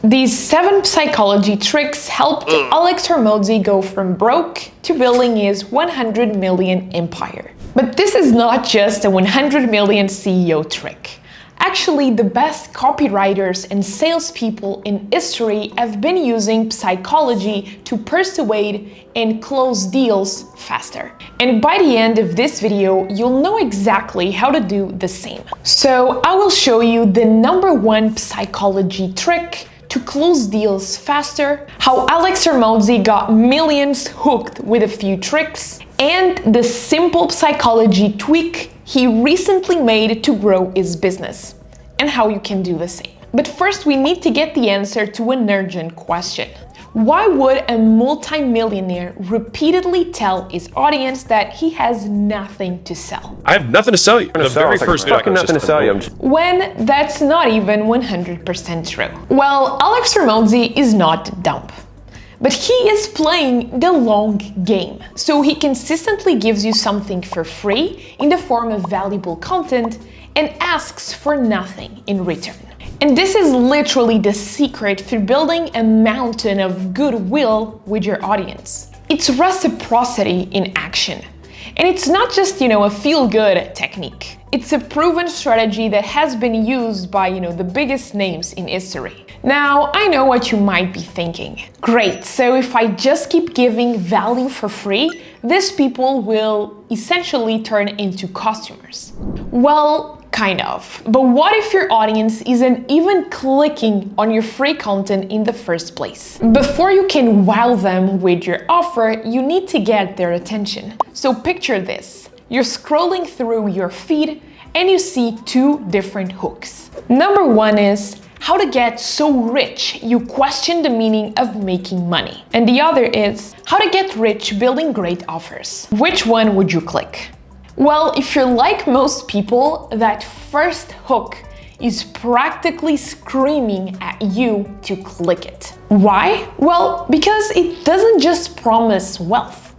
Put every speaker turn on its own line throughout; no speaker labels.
These 7 psychology tricks helped Alex Hormozi go from broke to building his 100 million empire. But this is not just a 100 million CEO trick. Actually, the best copywriters and salespeople in history have been using psychology to persuade and close deals faster. And by the end of this video, you'll know exactly how to do the same. So I will show you the #1 psychology trick to close deals faster, how Alex Hormozi got millions hooked with a few tricks, and the simple psychology tweak he recently made to grow his business, and how you can do the same. But first, we need to get the answer to an urgent question. Why would a multi-millionaire repeatedly tell his audience that he has nothing to sell?
I have nothing to sell you. The very first
fucking nothing to sell you.
When that's not even 100% true. Well, Alex Hormozi is not dumb, but he is playing the long game. So he consistently gives you something for free in the form of valuable content and asks for nothing in return. And this is literally the secret for building a mountain of goodwill with your audience. It's reciprocity in action. And it's not just, a feel-good technique. It's a proven strategy that has been used by, the biggest names in history. Now, I know what you might be thinking. Great, so if I just keep giving value for free, these people will essentially turn into customers. Well, kind of. But what if your audience isn't even clicking on your free content in the first place? Before you can wow them with your offer, you need to get their attention. So picture this. You're scrolling through your feed and you see 2 different hooks. #1 is how to get so rich you question the meaning of making money. And the other is how to get rich building great offers. Which one would you click? Well, if you're like most people, that first hook is practically screaming at you to click it. Why? Well, because it doesn't just promise wealth.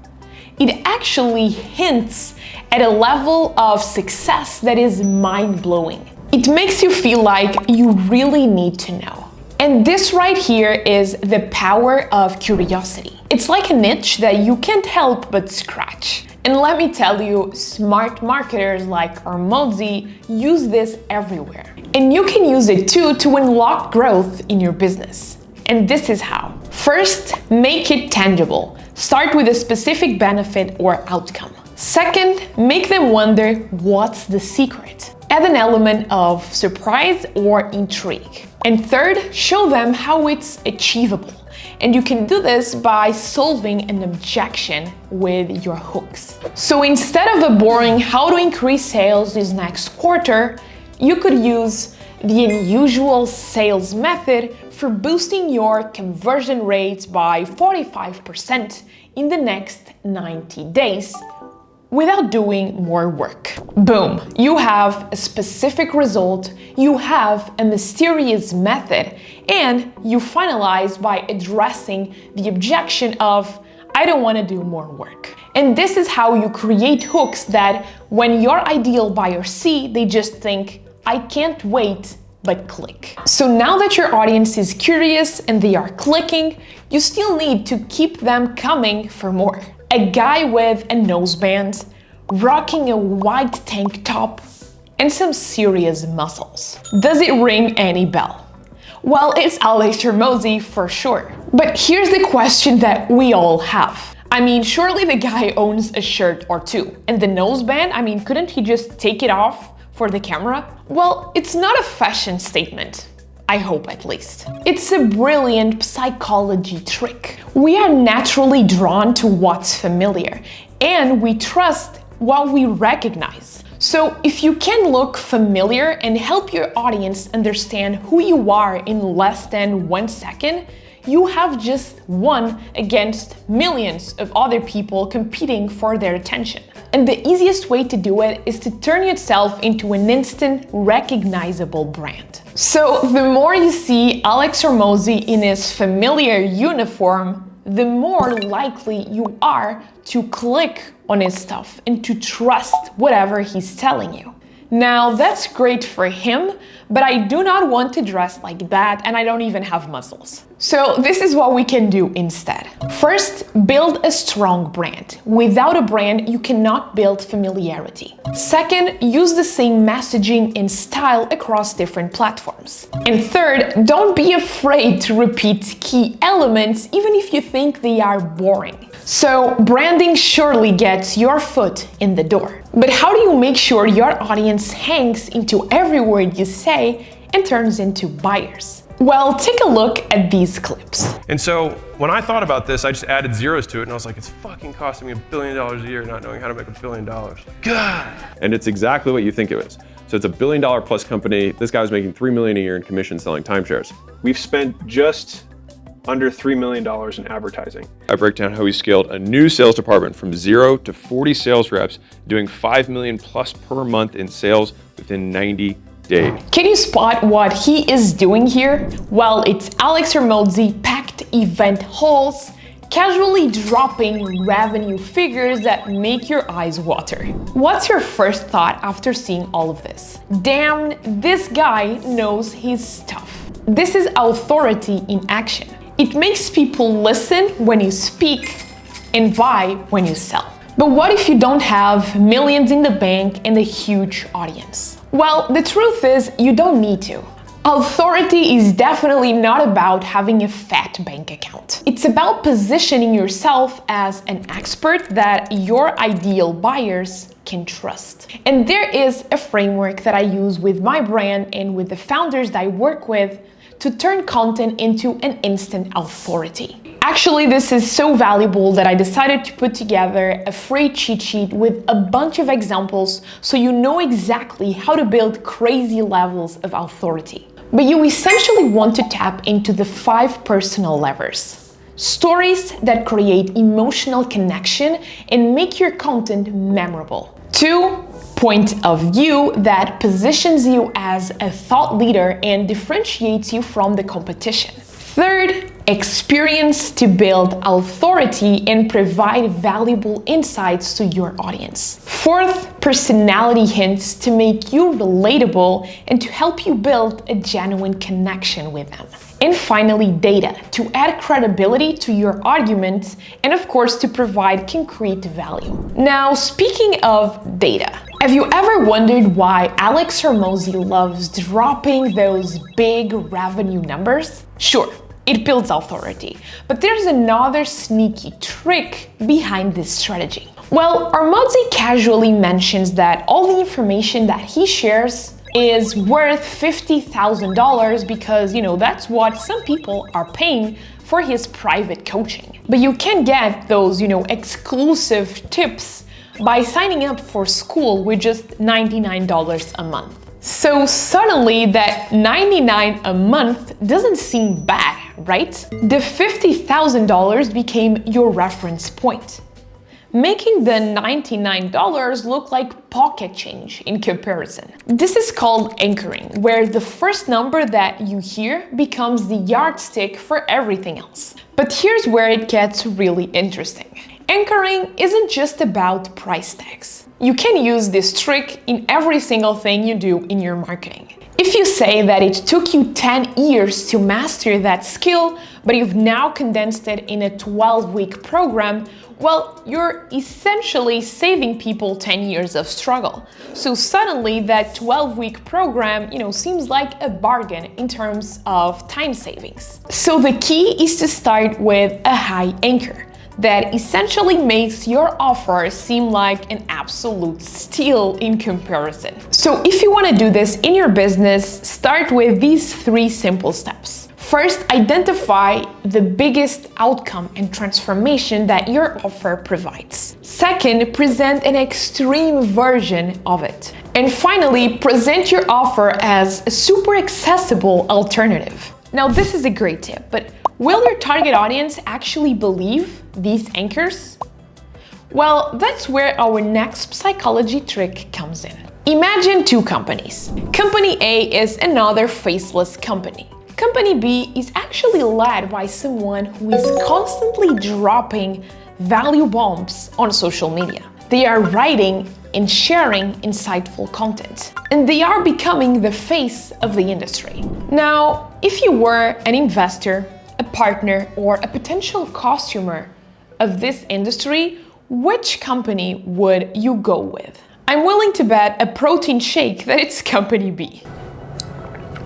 It actually hints at a level of success that is mind-blowing. It makes you feel like you really need to know. And this right here is the power of curiosity. It's like an itch that you can't help but scratch. And let me tell you, smart marketers like Hormozi use this everywhere. And you can use it too to unlock growth in your business. And this is how. First, make it tangible. Start with a specific benefit or outcome. Second, make them wonder what's the secret. Add an element of surprise or intrigue. And third, show them how it's achievable. And you can do this by solving an objection with your hooks. So instead of a boring how to increase sales this next quarter, you could use the unusual sales method for boosting your conversion rates by 45% in the next 90 days without doing more work. Boom, you have a specific result, you have a mysterious method, and you finalize by addressing the objection of, I don't want to do more work. And this is how you create hooks that when your ideal buyers see, they just think, I can't wait, but click. So now that your audience is curious and they are clicking, you still need to keep them coming for more. A guy with a noseband, rocking a white tank top, and some serious muscles. Does it ring any bell? Well, it's Alex Hormozi for sure. But here's the question that we all have. I mean, surely the guy owns a shirt or 2. And the noseband, couldn't he just take it off for the camera? Well, it's not a fashion statement. I hope at least. It's a brilliant psychology trick. We are naturally drawn to what's familiar, and we trust what we recognize. So if you can look familiar and help your audience understand who you are in less than 1 second, you have just won against millions of other people competing for their attention. And the easiest way to do it is to turn yourself into an instant recognizable brand. So the more you see Alex Hormozi in his familiar uniform, the more likely you are to click on his stuff and to trust whatever he's telling you. Now, that's great for him, but I do not want to dress like that and I don't even have muscles. So this is what we can do instead. First, build a strong brand. Without a brand, you cannot build familiarity. Second, use the same messaging and style across different platforms. And third, don't be afraid to repeat key elements even if you think they are boring. So branding surely gets your foot in the door. But how do you make sure your audience hangs into every word you say and turns into buyers? Well, take a look at these clips.
And so when I thought about this, I just added zeros to it and I was like, it's fucking costing me $1 billion a year not knowing how to make $1 billion. God!
And it's exactly what you think it is. So it's a $1 billion plus company. This guy was making $3 million a year in commission selling timeshares.
We've spent just under $3 million in advertising.
I break down how he scaled a new sales department from 0 to 40 sales reps, doing $5 million plus per month in sales within 90 days.
Can you spot what he is doing here? Well, it's Alex Hormozi packed event halls, casually dropping revenue figures that make your eyes water. What's your first thought after seeing all of this? Damn, this guy knows his stuff. This is authority in action. It makes people listen when you speak and buy when you sell. But what if you don't have millions in the bank and a huge audience? Well, the truth is you don't need to. Authority is definitely not about having a fat bank account. It's about positioning yourself as an expert that your ideal buyers can trust. And there is a framework that I use with my brand and with the founders that I work with to turn content into an instant authority. Actually, this is so valuable that I decided to put together a free cheat sheet with a bunch of examples so you know exactly how to build crazy levels of authority. But you essentially want to tap into the 5 personal levers. Stories that create emotional connection and make your content memorable. 2, point of view that positions you as a thought leader and differentiates you from the competition. Third, experience to build authority and provide valuable insights to your audience. Fourth, personality hints to make you relatable and to help you build a genuine connection with them. And finally, data to add credibility to your arguments and of course to provide concrete value. Now, speaking of data, have you ever wondered why Alex Hormozi loves dropping those big revenue numbers? Sure, it builds authority, but there's another sneaky trick behind this strategy. Well, Hormozi casually mentions that all the information that he shares is worth $50,000 because, that's what some people are paying for his private coaching. But you can get those, exclusive tips by signing up for school with just $99 a month. So suddenly that $99 a month doesn't seem bad, right? The $50,000 became your reference point, making the $99 look like pocket change in comparison. This is called anchoring, where the first number that you hear becomes the yardstick for everything else. But here's where it gets really interesting. Anchoring isn't just about price tags. You can use this trick in every single thing you do in your marketing. If you say that it took you 10 years to master that skill, but you've now condensed it in a 12-week program, well, you're essentially saving people 10 years of struggle. So suddenly that 12-week program, seems like a bargain in terms of time savings. So the key is to start with a high anchor that essentially makes your offer seem like an absolute steal in comparison. So if you want to do this in your business, start with these 3 simple steps. First, identify the biggest outcome and transformation that your offer provides. Second, present an extreme version of it. And finally, present your offer as a super accessible alternative. Now, this is a great tip, but will your target audience actually believe these anchors? Well, that's where our next psychology trick comes in. Imagine 2 companies. Company A is another faceless company. Company B is actually led by someone who is constantly dropping value bombs on social media. They are writing and sharing insightful content. And they are becoming the face of the industry. Now, if you were an investor, a partner, or a potential customer of this industry, which company would you go with? I'm willing to bet a protein shake that it's company B.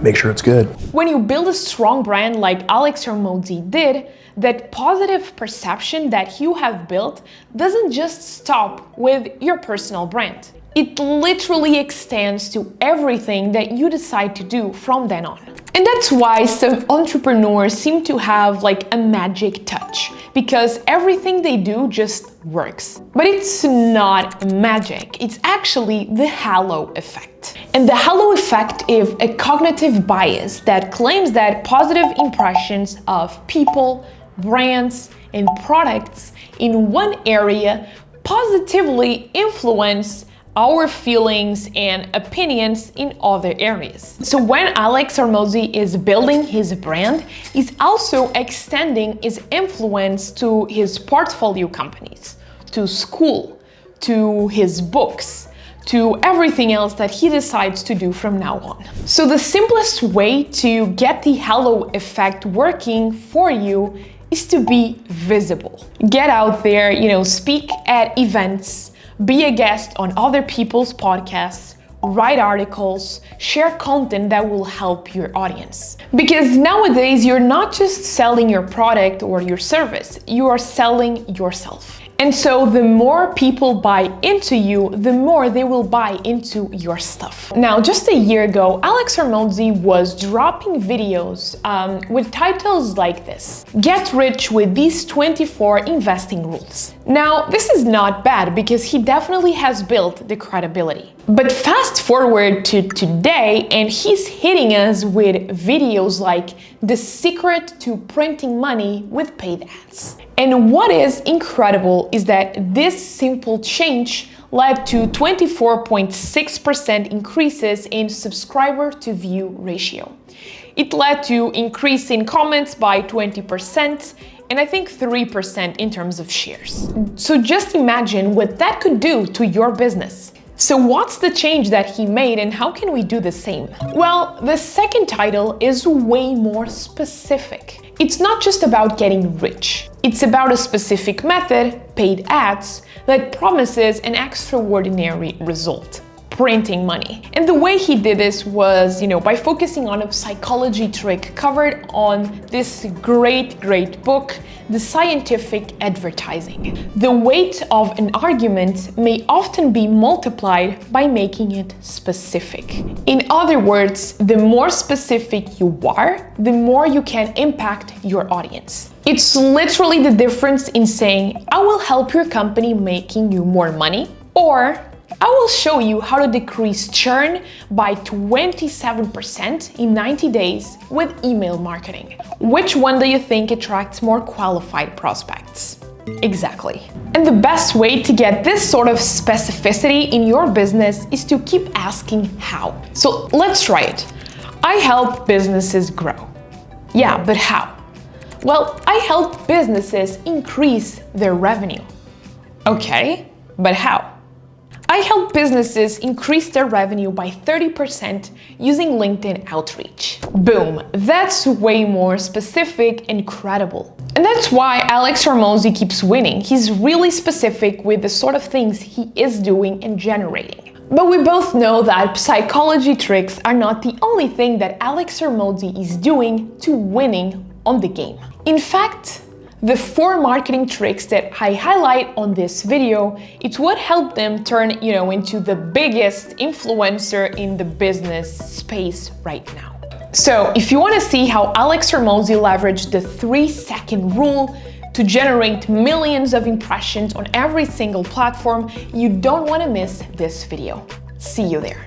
Make sure it's good.
When you build a strong brand like Alex Hormozi did, that positive perception that you have built doesn't just stop with your personal brand. It literally extends to everything that you decide to do from then on. And that's why some entrepreneurs seem to have like a magic touch, because everything they do just works. But it's not magic, it's actually the Hallow Effect. And the Hallow Effect is a cognitive bias that claims that positive impressions of people, brands, and products in one area positively influence our feelings and opinions in other areas. So when Alex Hormozi is building his brand, he's also extending his influence to his portfolio companies, to school, to his books, to everything else that he decides to do from now on. So the simplest way to get the Hallow Effect working for you is to be visible. Get out there, speak at events, be a guest on other people's podcasts, write articles, share content that will help your audience. Because nowadays, you're not just selling your product or your service, you are selling yourself. And so the more people buy into you, the more they will buy into your stuff. Now, just a year ago, Alex Hormozi was dropping videos with titles like this: Get rich with these 24 investing rules. Now, this is not bad because he definitely has built the credibility. But fast forward to today, and he's hitting us with videos like The Secret to Printing Money with Paid Ads. And what is incredible is that this simple change led to 24.6% increases in subscriber to view ratio. It led to increase in comments by 20%, and I think 3% in terms of shares. So just imagine what that could do to your business. So what's the change that he made and how can we do the same? Well, the second title is way more specific. It's not just about getting rich. It's about a specific method, paid ads, that promises an extraordinary result: printing money. And the way he did this was, by focusing on a psychology trick covered on this great book, The Scientific Advertising. The weight of an argument may often be multiplied by making it specific. In other words, the more specific you are, the more you can impact your audience. It's literally the difference in saying, I will help your company making you more money, or I will show you how to decrease churn by 27% in 90 days with email marketing. Which one do you think attracts more qualified prospects? Exactly. And the best way to get this sort of specificity in your business is to keep asking how. So let's try it. I help businesses grow. Yeah, but how? Well, I help businesses increase their revenue. Okay, but how? I help businesses increase their revenue by 30% using LinkedIn outreach. Boom, that's way more specific and credible. And that's why Alex Hormozi keeps winning. He's really specific with the sort of things he is doing and generating. But we both know that psychology tricks are not the only thing that Alex Hormozi is doing to winning on the game. In fact, the 4 marketing tricks that I highlight on this video, it's what helped them turn, into the biggest influencer in the business space right now. So if you want to see how Alex Hormozi leveraged the 3-second rule to generate millions of impressions on every single platform, you don't want to miss this video. See you there.